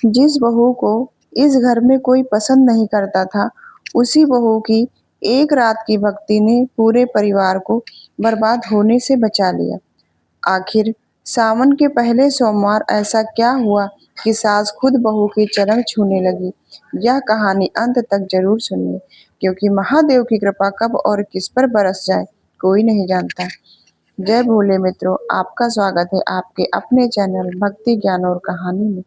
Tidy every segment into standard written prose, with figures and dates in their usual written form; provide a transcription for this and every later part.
जिस बहू को इस घर में कोई पसंद नहीं करता था, उसी बहू की एक रात की भक्ति ने पूरे परिवार को बर्बाद होने से बचा लिया। आखिर सावन के पहले सोमवार ऐसा क्या हुआ कि सास खुद बहू के चरण छूने लगी? यह कहानी अंत तक जरूर सुनिए, क्योंकि महादेव की कृपा कब और किस पर बरस जाए, कोई नहीं जानता। जय भोले मित्रों, आपका स्वागत है आपके अपने चैनल भक्ति ज्ञान और कहानी में।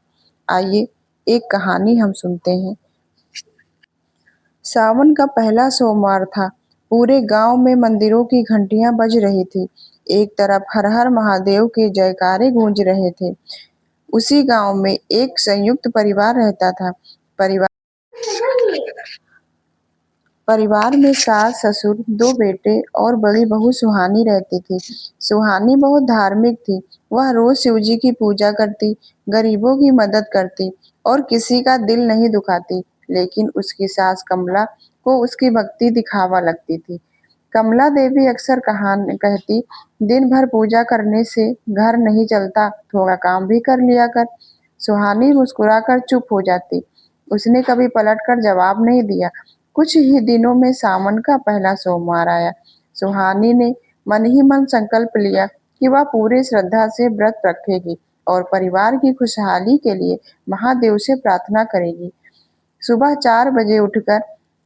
आइए एक कहानी हम सुनते हैं। सावन का पहला सोमवार था। पूरे गांव में मंदिरों की घंटियां बज रही थी। एक तरफ हर हर महादेव के जयकारे गूंज रहे थे। उसी गांव में एक संयुक्त परिवार रहता था। परिवार परिवार में सास ससुर, दो बेटे और बड़ी बहू सुहानी रहती थी। सुहानी बहुत धार्मिक थी। वह रोज शिव जी की पूजा करती, गरीबों की मदद करती और किसी का दिल नहीं दुखाती। लेकिन उसकी सास कमला को उसकी भक्ति दिखावा लगती थी। कमला देवी अक्सर कहती, दिन भर पूजा करने से घर नहीं चलता, थोड़ा काम भी कर लिया कर। सुहानी मुस्कुराकर चुप हो जाती। उसने कभी पलटकर जवाब नहीं दिया। कुछ ही दिनों में सावन का पहला सोमवार आया। सुहानी ने मन ही मन संकल्प लिया कि वह पूरी श्रद्धा से व्रत रखेगी और परिवार की खुशहाली के लिए महादेव से प्रार्थना करेगी। सुबह 4 बजे उठकर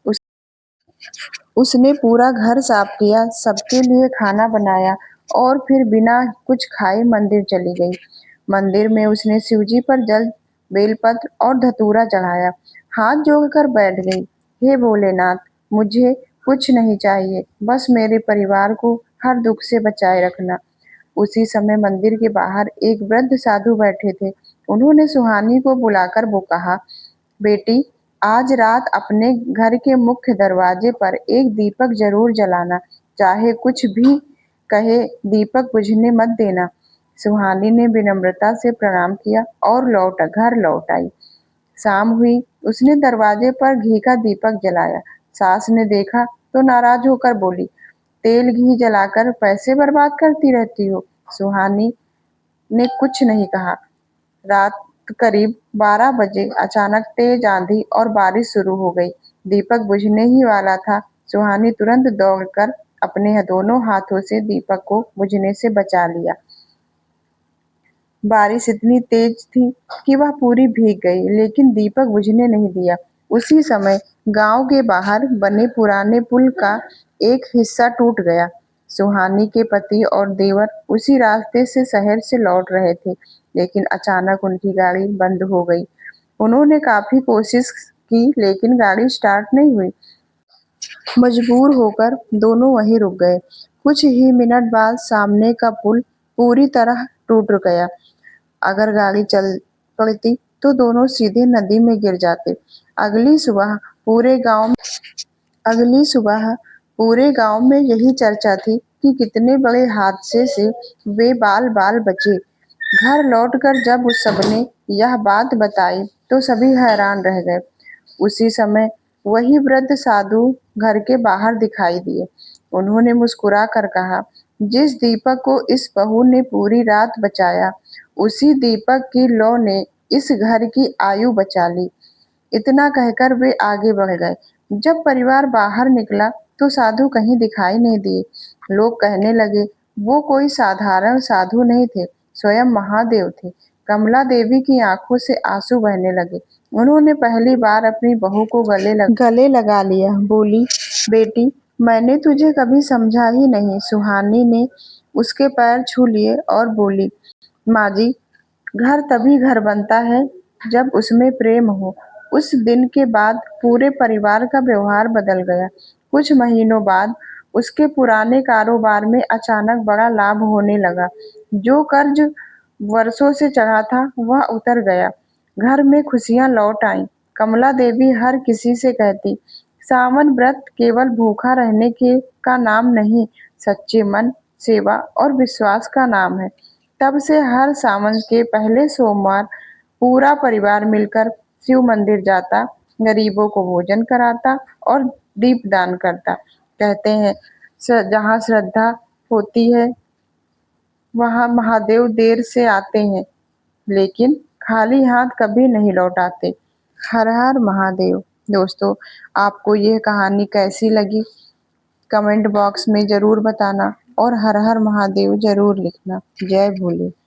उस उसने पूरा घर साफ किया, सबके लिए खाना बनाया और फिर बिना कुछ खाए मंदिर चली गई। मंदिर में उसने शिवजी पर जल, बेलपत्र और धतूरा चढ़ाया। हाथ जोड़कर बैठ गई। हे भोलेनाथ, मुझे कुछ नहीं चाहिए, बस मेरे परिवार को हर दुख से बचाए रखना। उसी समय मंदिर के बाहर एक वृद्ध साधु बैठे थे। उन्होंने सुहानी को बुलाकर वो कहा, बेटी, आज रात अपने घर के मुख्य दरवाजे पर एक दीपक जरूर जलाना, चाहे कुछ भी कहे, दीपक बुझने मत देना। सुहानी ने विनम्रता से प्रणाम किया और घर लौट आई। शाम हुई। उसने दरवाजे पर घी का दीपक जलाया। सास ने देखा तो नाराज होकर बोली, तेल घी जलाकर पैसे बर्बाद करती रहती हो। सुहानी ने कुछ नहीं कहा। रात करीब 12 बजे अचानक तेज आंधी और बारिश शुरू हो गई। दीपक बुझने ही वाला था। सुहानी तुरंत दौड़कर अपने दोनों हाथों से दीपक को बुझने से बचा लिया। बारिश इतनी तेज थी कि वह पूरी भीग गई, लेकिन दीपक बुझने नहीं दिया। उसी समय गांव के बाहर बने पुराने पुल का एक हिस्सा टूट गया। सुहानी के पति और देवर उसी रास्ते से शहर से लौट रहे थे, लेकिन अचानक उनकी गाड़ी बंद हो गई। उन्होंने काफी कोशिश की, लेकिन गाड़ी स्टार्ट नहीं हुई। मजबूर होकर दोनों वहीं रुक गए। कुछ ही मिनट बाद सामने का पुल पूरी तरह टूट गया। अगर गाड़ी चल पड़ती तो दोनों सीधे नदी में गिर जाते। अगली सुबह पूरे गांव अगली सुबह पूरे गांव में यही चर्चा थी कि कितने बड़े हादसे से वे बाल बाल बचे। घर लौटकर जब उस सबने यह बात बताई तो सभी हैरान रह गए। उसी समय वही वृद्ध साधु घर के बाहर दिखाई दिए। उन्होंने मुस्कुरा कर कहा, जिस दीपक को इस बहू ने पूरी रात बचाया, उसी दीपक की लौ ने इस घर की आयु बचा ली। इतना कहकर वे आगे बढ़ गए। जब परिवार बाहर निकला तो साधु कहीं दिखाई नहीं दिए। लोग कहने लगे, वो कोई साधारण साधु नहीं थे, स्वयं महादेव थे। कमला देवी की आंखों से आंसू बहने लगे। उन्होंने पहली बार अपनी बहू को गले लगा लिया। बोली, बेटी, मैंने तुझे कभी समझा ही नहीं। सुहानी ने उसके पैर छू लिए और बोली, माँ जी, घर तभी घर बनता है जब उसमें प्रेम हो। उस दिन के बाद पूरे परिवार का व्यवहार बदल गया। कुछ महीनों बाद उसके पुराने कारोबार में अचानक बड़ा लाभ होने लगा। जो कर्ज वर्षों से चढ़ा था वह उतर गया। घर में खुशियां लौट आईं। कमला देवी हर किसी से कहती, सावन व्रत केवल भूखा रहने के का नाम नहीं, सच्चे मन, सेवा और विश्वास का नाम है। तब से हर सावन के पहले सोमवार पूरा परिवार मिलकर शिव मंदिर जाता, गरीबों को भोजन कराता और दीपदान करता। कहते हैं, जहाँ श्रद्धा होती है वहाँ महादेव देर से आते हैं, लेकिन खाली हाथ कभी नहीं लौट आते। हर हर महादेव। दोस्तों, आपको यह कहानी कैसी लगी कमेंट बॉक्स में जरूर बताना और हर हर महादेव जरूर लिखना। जय भोले।